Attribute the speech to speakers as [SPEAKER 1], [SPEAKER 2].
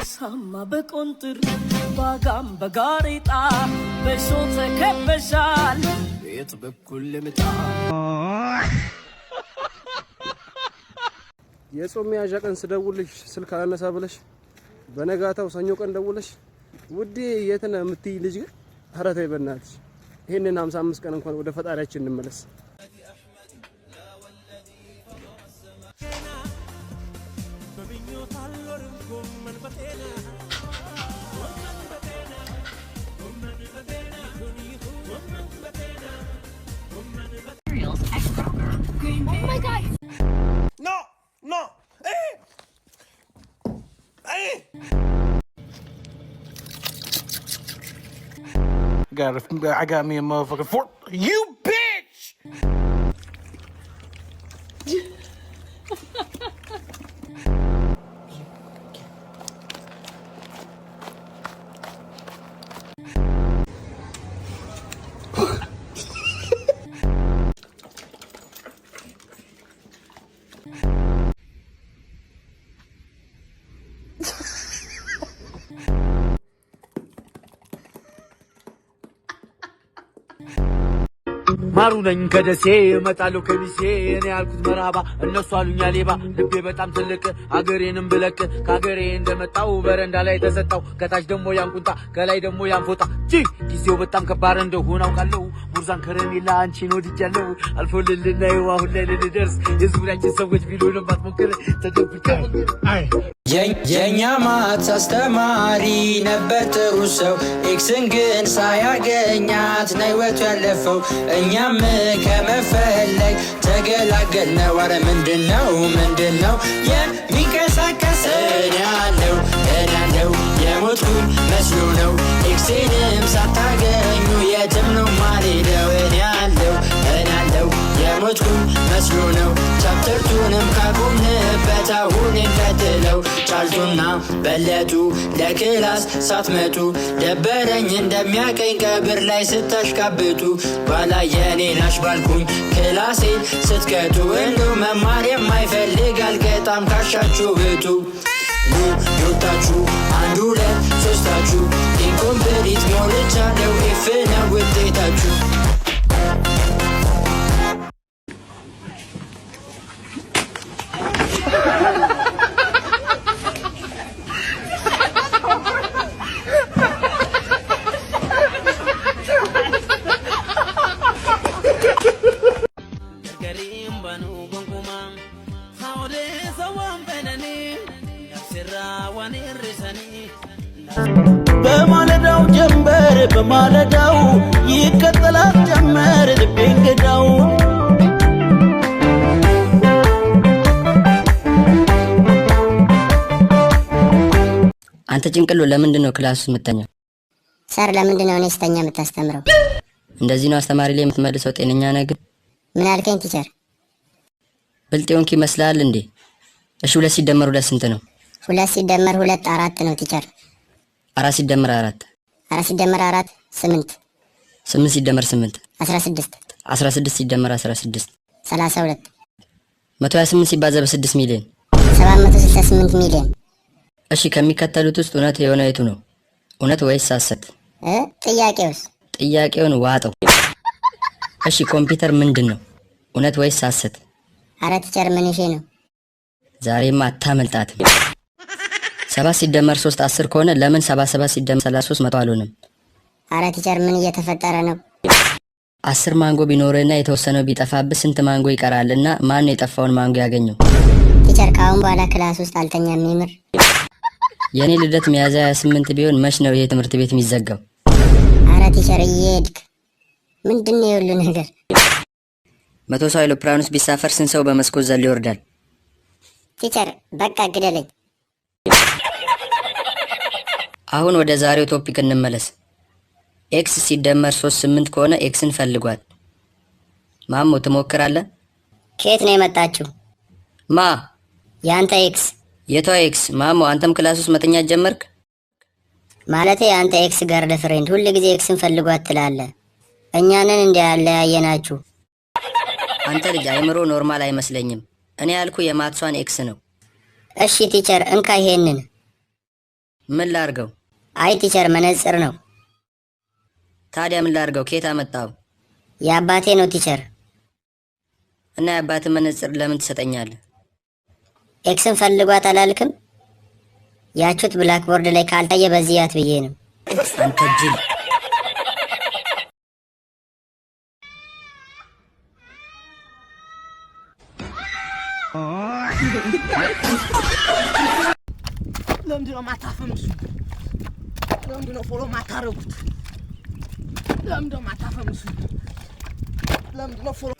[SPEAKER 1] በሳማ በቆንጥር ባጋም በጋሬጣ በሾተ ከበሻል ቤት በኩል ልምጣ
[SPEAKER 2] የጾም ያዣ ቀን ስደውልሽ ስልክ አላነሳ ብለሽ በነጋታው ሰኞ ቀን ደውለሽ ውዴ የት ነህ የምትይ ልጅ ግን ኧረ ተይ በእናትሽ ይሄንን 55 ቀን እንኳን ወደ ፈጣሪያችን እንመለስ።
[SPEAKER 3] Oh my God!
[SPEAKER 4] No! No! Hey! Hey! I got me a motherfucking fork. You bitch! ማሩ ነኝ ከደሴ እመጣለሁ ከሚሴ እኔ ያልኩት መራባ እነሱ አሉኛ ሌባ ልቤ በጣም ትልቅ አገሬንም ብለቅ ከአገሬ እንደመጣው በረንዳ ላይ ተሰጣው ከታች ደግሞ ያንቁንጣ ከላይ ደግሞ ያንፎጣ ጊዜው በጣም ከባድ እንደሆነ አውቃለሁ ሙርዛን ከረሜላ አንቺን ወድጃለሁ አልፎልልና አሁን ላይ ልንደርስ የዙሪያችን ሰዎች ቢሉንም ባትሞክር ተደብቀ
[SPEAKER 5] የኛ ማት አስተማሪ ነበር ጥሩ ሰው ኤክስን ግን ሳያገኛት ነው ህይወቱ ያለፈው እኛም ከመፈለግ ተገላገልነው አረ ምንድነው የሚንቀሳቀስ እኔ ያለው የሞትኩኝ መስሎ ነው ኤክስንም ሳታገኙ የትም ነው ማልሄደው እኔ ያለው የሞትኩኝ መስሎ ነው ቻፕተርቱንም ካቆምንበት አሁን እንቀጥለው ጫልቱና በለጡ ለክላስ ሳትመጡ ደበረኝ እንደሚያቀኝ ቀብር ላይ ስታሽቃብጡ ባላየኔ ናሽ ባልኩኝ ክላሴን ስትቀጡ እንደው መማር የማይፈልግ አልቀጣም ካሻችሁ ብቱ ዮታችሁ አንድ ሁለት ሶስታችሁ ኢንኮምፕሊት ሞልቻለው ኢፍ ነው ውጤታችሁ
[SPEAKER 6] በማለዳው ጀንበር በማለዳው ይከተላት ጀመር ልቤ እንግዳው
[SPEAKER 7] አንተ ጭንቅሎ ለምንድን ነው ክላስ ውስጥ የምትተኛው?
[SPEAKER 3] ሰር ለምንድን ነው እኔ ስተኛ የምታስተምረው?
[SPEAKER 7] እንደዚህ ነው አስተማሪ ላይ የምትመልሰው? ጤነኛ ነህ ግን?
[SPEAKER 3] ምን አልከኝ ቲቸር?
[SPEAKER 7] ብልጥ የሆንክ ይመስልሃል እንዴ? እሺ 2 ሲደመር 2 ስንት ነው?
[SPEAKER 3] 2 ሲደመር 2 4 ነው ቲቸር።
[SPEAKER 7] 4 ሲደመር 4
[SPEAKER 3] 4 ሲደመር 4 8
[SPEAKER 7] 8 ሲደመር 8
[SPEAKER 3] 16
[SPEAKER 7] 16 ሲደመር 16
[SPEAKER 3] 32
[SPEAKER 7] 128 ሲባዛ በ6 ሚሊዮን
[SPEAKER 3] 768 ሚሊዮን።
[SPEAKER 7] እሺ ከሚከተሉት ውስጥ እውነት የሆነ የቱ ነው? እውነት ወይስ ሐሰት? ጥያቄውን ዋጠው። እሺ ኮምፒውተር ምንድን ነው? እውነት ወይስ ሐሰት?
[SPEAKER 3] አረ ቲቸር ምን ይሄ ነው?
[SPEAKER 7] ዛሬማ አታመልጣትም። 7 ሲደመር 3 10 ከሆነ ለምን 77 ሲደመር 33 100 አልሆነም?
[SPEAKER 3] አረ ቲቸር ምን እየተፈጠረ ነው?
[SPEAKER 7] 10 ማንጎ ቢኖርና የተወሰነው ቢጠፋብህ ስንት ማንጎ ይቀራልና ማን ነው የጠፋውን ማንጎ ያገኘው?
[SPEAKER 3] ቲቸር ካሁን በኋላ ክላስ ውስጥ አልተኛም የምር።
[SPEAKER 7] የኔ ልደት ሚያዝያ 28 ቢሆን መች ነው ይሄ ትምህርት ቤት የሚዘጋው?
[SPEAKER 3] አረ ቲቸር እየሄድክ ምንድነው የሁሉ ነገር?
[SPEAKER 7] 100 ሰው አይሮፕላን ውስጥ ቢሳፈር ስንት ሰው በመስኮት ዘሎ ይወርዳል?
[SPEAKER 3] ቲቸር በቃ ግደለኝ።
[SPEAKER 7] አሁን ወደ ዛሬው ቶፒክ እንመለስ። ኤክስ ሲደመር 3 8 ከሆነ ኤክስን ፈልጓል። ማሞ ትሞክራለህ?
[SPEAKER 3] ከየት ነው የመጣችው?
[SPEAKER 7] ማ
[SPEAKER 3] ያንተ ኤክስ።
[SPEAKER 7] የቷ ኤክስ? ማሞ አንተም ክላስ ውስጥ መተኛት ጀመርክ?
[SPEAKER 3] ማለቴ ያንተ ኤክስ ገርል ፍሬንድ ሁሉ ጊዜ ኤክስን ፈልጓት ትላለህ። እኛንን እንዲያለያየናችሁ።
[SPEAKER 7] አንተ ልጅ አይምሮ ኖርማል አይመስለኝም። እኔ ያልኩ የማትሷን ኤክስ ነው።
[SPEAKER 3] እሺ ቲቸር እንካ ይሄንን
[SPEAKER 7] ምን ላርገው?
[SPEAKER 3] አይ ቲቸር መነጽር ነው።
[SPEAKER 7] ታዲያ ምን ላርገው? ከየት አመጣው?
[SPEAKER 3] የአባቴ ነው ቲቸር።
[SPEAKER 7] እና የአባቴ መነጽር ለምን ትሰጠኛለህ?
[SPEAKER 3] ኤክስን ፈልጓት አላልክም? ያቹት ብላክቦርድ ላይ ካልታየ በዚህ ያት ብዬ ነው።
[SPEAKER 7] አንተ ጅል።
[SPEAKER 8] ለምንድነው ማታፈምሱ? ለምንድነው ፎሎ ማታረጉት? ለምንድነው ማታፈምሱ? ለምንድነው ፎሎ